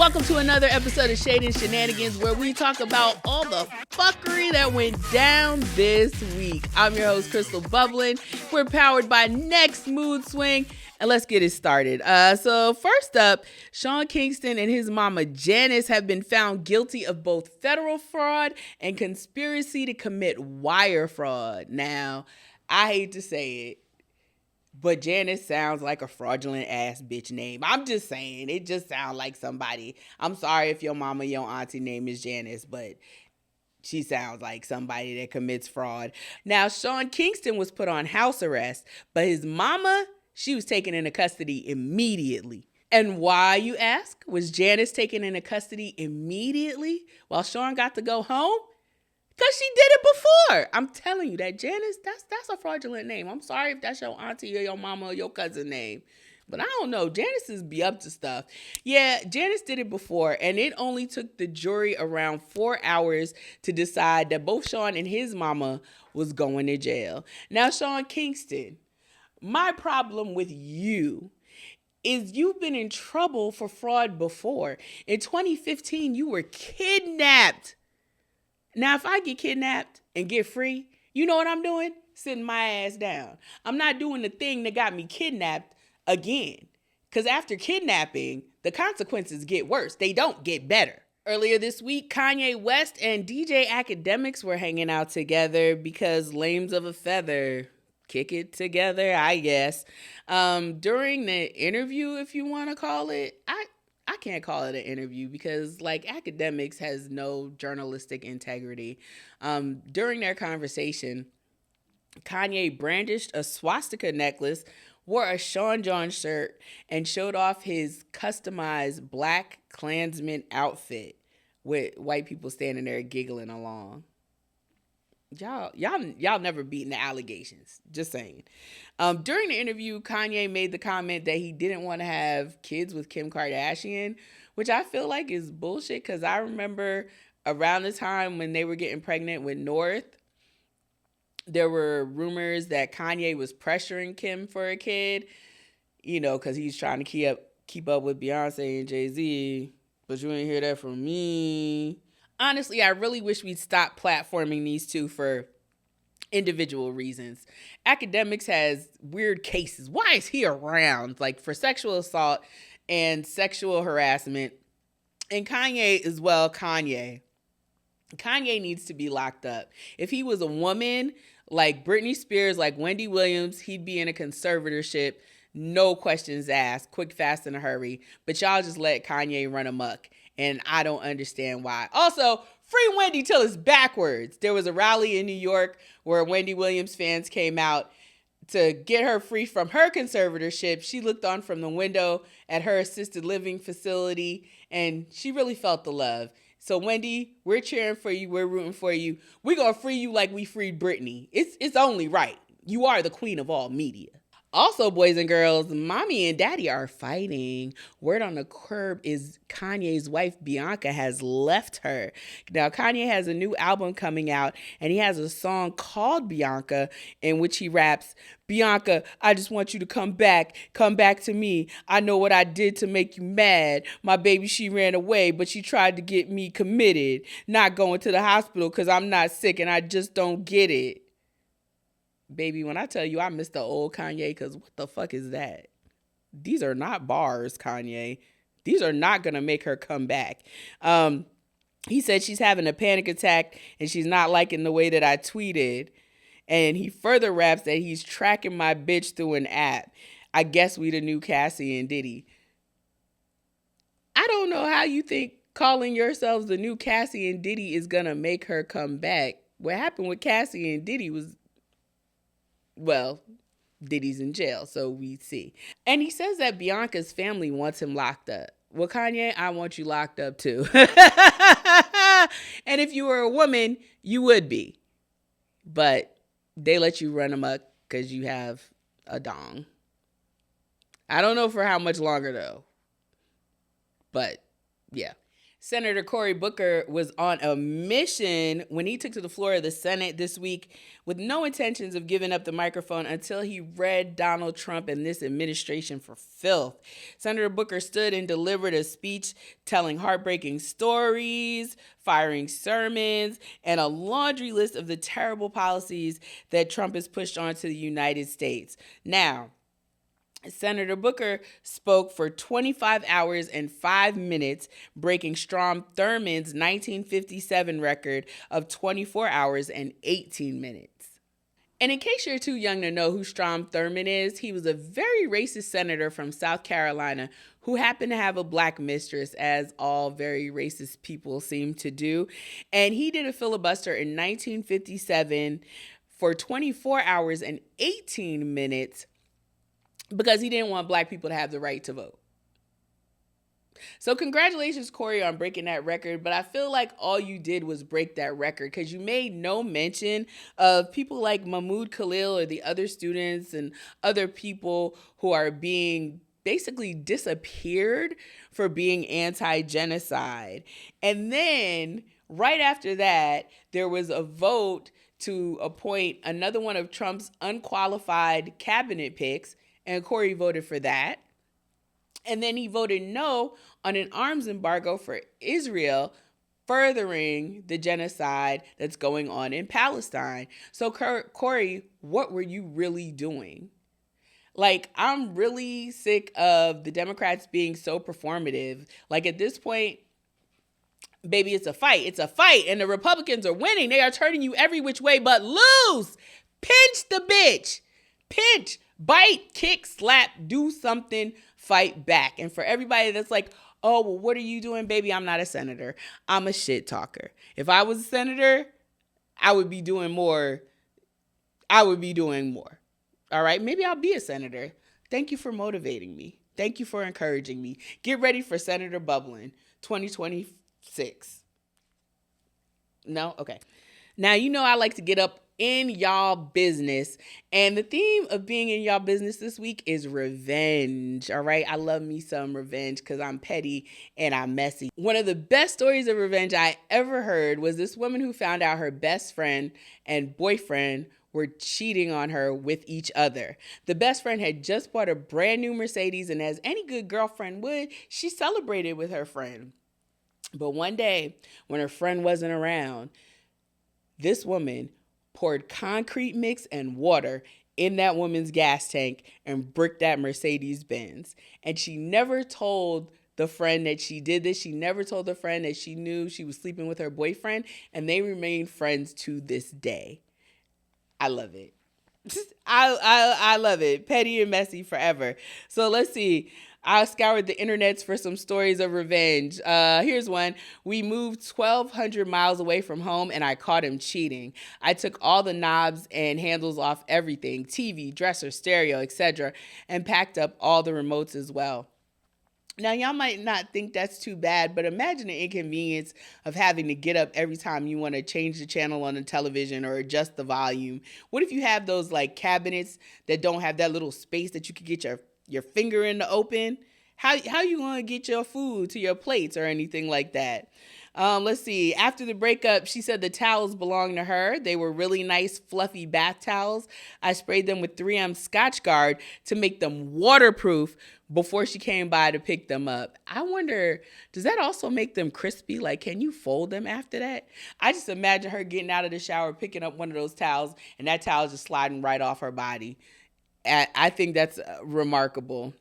Welcome to another episode of Shade Shenanigans, where we talk about all the fuckery that went down this week. I'm your host, Cristal Bubblin. We're powered by Next Mood Swing, and let's get it started. So first up, Sean Kingston and his mama Janice have been found guilty of both federal fraud and conspiracy to commit wire fraud. Now, I hate to say it, but Janice sounds like a fraudulent ass bitch name. I'm just saying, it just sounds like somebody. I'm sorry if your mama, your auntie name is Janice, but she sounds like somebody that commits fraud. Now, Sean Kingston was put on house arrest, but his mama, she was taken into custody immediately. And why, you ask? Was Janice taken into custody immediately while Sean got to go home? Because she did it before. I'm telling you that Janice, that's a fraudulent name. I'm sorry if that's your auntie or your mama or your cousin name. But I don't know. Janice is be up to stuff. Yeah, Janice did it before, and it only took the jury around 4 hours to decide that both Sean and his mama was going to jail. Now, Sean Kingston, my problem with you is you've been in trouble for fraud before. In 2015, you were kidnapped. Now, if I get kidnapped and get free, you know what I'm doing? Sitting my ass down. I'm not doing the thing that got me kidnapped again. Because after kidnapping, the consequences get worse. They don't get better. Earlier this week, Kanye West and DJ Akademiks were hanging out together because lames of a feather kick it together, I guess. During the interview, if you want to call it, I can't call it an interview because, like, Akademiks has no journalistic integrity. During their conversation, Kanye brandished a swastika necklace, wore a Sean John shirt, and showed off his customized Black Klansman outfit with white people standing there giggling along. Y'all never beaten the allegations. Just saying. During the interview, Kanye made the comment that he didn't want to have kids with Kim Kardashian, which I feel like is bullshit because I remember around the time when they were getting pregnant with North, there were rumors that Kanye was pressuring Kim for a kid, because he's trying to keep up with Beyonce and Jay-Z, but you ain't hear that from me. Honestly, I really wish we'd stop platforming these two for individual reasons. Akademiks has weird cases. Why is he around? Like, for sexual assault and sexual harassment. And Kanye as well, Kanye needs to be locked up. If he was a woman, like Britney Spears, like Wendy Williams, he'd be in a conservatorship. No questions asked. Quick, fast, in a hurry. But y'all just let Kanye run amok. And I don't understand why. Also, free Wendy till it's backwards. There was a rally in New York where Wendy Williams fans came out to get her free from her conservatorship. She looked on from the window at her assisted living facility, and she really felt the love. So, Wendy, we're cheering for you. We're rooting for you. We're going to free you like we freed Britney. It's only right. You are the queen of all media. Also, boys and girls, mommy and daddy are fighting. Word on the curb is Kanye's wife, Bianca, has left her. Now, Kanye has a new album coming out, and he has a song called Bianca, in which he raps, "Bianca, I just want you to come back to me. I know what I did to make you mad. My baby, she ran away, but she tried to get me committed. Not going to the hospital because I'm not sick and I just don't get it." Baby, when I tell you I miss the old Kanye, because what the fuck is that? These are not bars, Kanye. These are not going to make her come back. He said she's having a panic attack and she's not liking the way that I tweeted. And he further raps that he's tracking my bitch through an app. I guess we the new Cassie and Diddy. I don't know how you think calling yourselves the new Cassie and Diddy is going to make her come back. What happened with Cassie and Diddy was, well, Diddy's in jail, so we see. And he says that Bianca's family wants him locked up. Well, Kanye, I want you locked up too. And if you were a woman, you would be. But they let you run amok because you have a dong. I don't know for how much longer, though. But, yeah. Senator Cory Booker was on a mission when he took to the floor of the Senate this week with no intentions of giving up the microphone until he read Donald Trump and this administration for filth. Senator Booker stood and delivered a speech telling heartbreaking stories, firing sermons, and a laundry list of the terrible policies that Trump has pushed onto the United States. Now, Senator Booker spoke for 25 hours and 5 minutes, breaking Strom Thurmond's 1957 record of 24 hours and 18 minutes. And in case you're too young to know who Strom Thurmond is, he was a very racist senator from South Carolina who happened to have a black mistress, as all very racist people seem to do. And he did a filibuster in 1957 for 24 hours and 18 minutes because he didn't want black people to have the right to vote. So congratulations, Cory, on breaking that record. But I feel like all you did was break that record because you made no mention of people like Mahmoud Khalil or the other students and other people who are being basically disappeared for being anti-genocide. And then right after that, there was a vote to appoint another one of Trump's unqualified cabinet picks, and Cory voted for that. And then he voted no on an arms embargo for Israel, furthering the genocide that's going on in Palestine. So, Cory, what were you really doing? Like, I'm really sick of the Democrats being so performative. Like, at this point, baby, it's a fight. It's a fight. And the Republicans are winning. They are turning you every which way but loose. Pinch the bitch. Pinch. Bite, kick, slap, do something, fight back. And for everybody that's like, oh, well, what are you doing, baby? I'm not a senator. I'm a shit talker. If I was a senator, I would be doing more. All right, maybe I'll be a senator. Thank you for motivating me. Thank you for encouraging me. Get ready for Senator Bubblin 2026. No? Okay. Now, you know I like to get up in y'all business, and the theme of being in y'all business this week is revenge. All right, I love me some revenge because I'm petty and I'm messy. One of the best stories of revenge I ever heard was this woman who found out her best friend and boyfriend were cheating on her with each other. The best friend had just bought a brand new Mercedes, and as any good girlfriend would, she celebrated with her friend. But one day, when her friend wasn't around, this woman poured concrete mix and water in that woman's gas tank and bricked that Mercedes Benz. And she never told the friend that she did this. She never told the friend that she knew she was sleeping with her boyfriend, and they remain friends to this day. I love it. I love it. Petty and messy forever. So let's see. I scoured the internets for some stories of revenge. Here's one. We moved 1,200 miles away from home and I caught him cheating. I took all the knobs and handles off everything, TV, dresser, stereo, etc., and packed up all the remotes as well. Now, y'all might not think that's too bad, but imagine the inconvenience of having to get up every time you want to change the channel on the television or adjust the volume. What if you have those like cabinets that don't have that little space that you could get your finger in to open? How you going to get your food to your plates or anything like that? Let's see. After the breakup, she said the towels belonged to her. They were really nice, fluffy bath towels. I sprayed them with 3M Scotch Guard to make them waterproof before she came by to pick them up. I wonder, does that also make them crispy? Like, can you fold them after that? I just imagine her getting out of the shower, picking up one of those towels, and that towel just sliding right off her body. I think that's remarkable.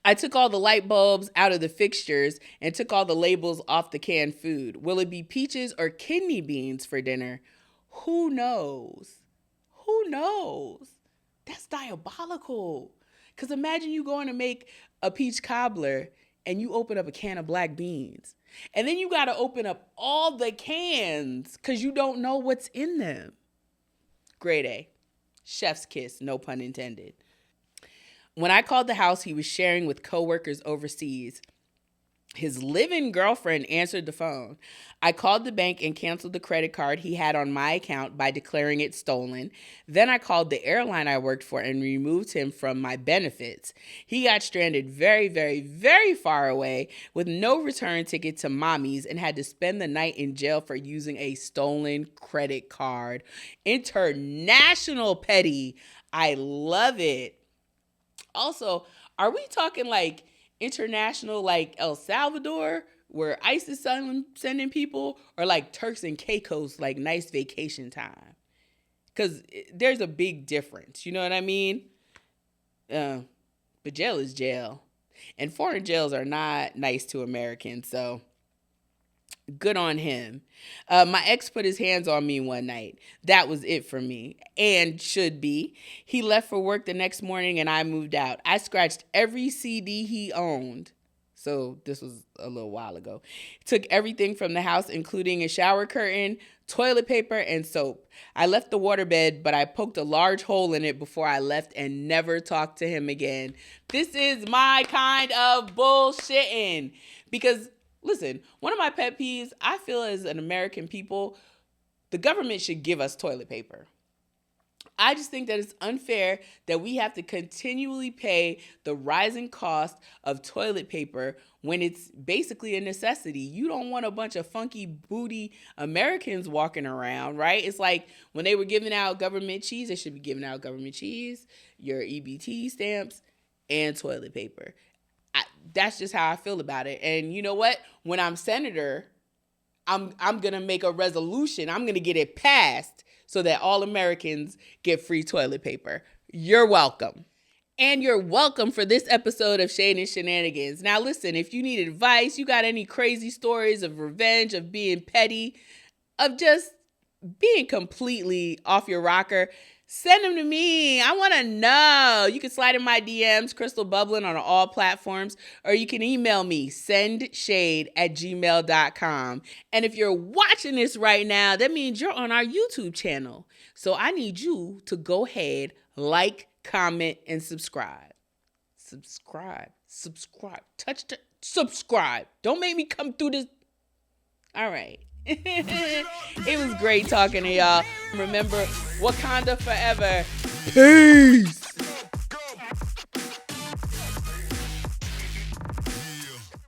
I took all the light bulbs out of the fixtures and took all the labels off the canned food. Will it be peaches or kidney beans for dinner? Who knows? Who knows? That's diabolical. Because imagine you going to make a peach cobbler and you open up a can of black beans. And then you got to open up all the cans because you don't know what's in them. Grade A. Chef's kiss, no pun intended. When I called the house he was sharing with coworkers overseas, His live-in girlfriend answered the phone. I called the bank and canceled the credit card he had on my account by declaring it stolen. Then I called the airline I worked for and removed him from my benefits. He got stranded very, very, very far away with no return ticket to mommy's and had to spend the night in jail for using a stolen credit card. International petty. I love it. Also, are we talking like international, like El Salvador, where ICE is sending people, or like Turks and Caicos, like nice vacation time? Because there's a big difference. You know what I mean? But jail is jail. And foreign jails are not nice to Americans, so good on him. My ex put his hands on me one night. That was it for me, and should be. He left for work the next morning and I moved out. I scratched every CD he owned. So this was a little while ago. Took everything from the house, including a shower curtain, toilet paper, and soap. I left the waterbed, but I poked a large hole in it before I left and never talked to him again. This is my kind of bullshitting. Because listen, one of my pet peeves, I feel as an American people, the government should give us toilet paper. I just think that it's unfair that we have to continually pay the rising cost of toilet paper when it's basically a necessity. You don't want a bunch of funky booty Americans walking around, right? It's like when they were giving out government cheese, they should be giving out government cheese, your EBT stamps, and toilet paper. That's just how I feel about it. And you know what? When I'm senator, I'm going to make a resolution. I'm going to get it passed so that all Americans get free toilet paper. You're welcome. And you're welcome for this episode of Shade Shenanigans. Now listen, if you need advice, you got any crazy stories of revenge, of being petty, of just being completely off your rocker, send them to me. I want to know. You can slide in my DMs, Cristal Bubblin on all platforms, or you can email me, sendshade@gmail.com. And if you're watching this right now, that means you're on our YouTube channel. So I need you to go ahead, like, comment, and subscribe. Subscribe. Subscribe. Don't make me come through this. All right. It was great talking to y'all. Remember, Wakanda forever. Peace.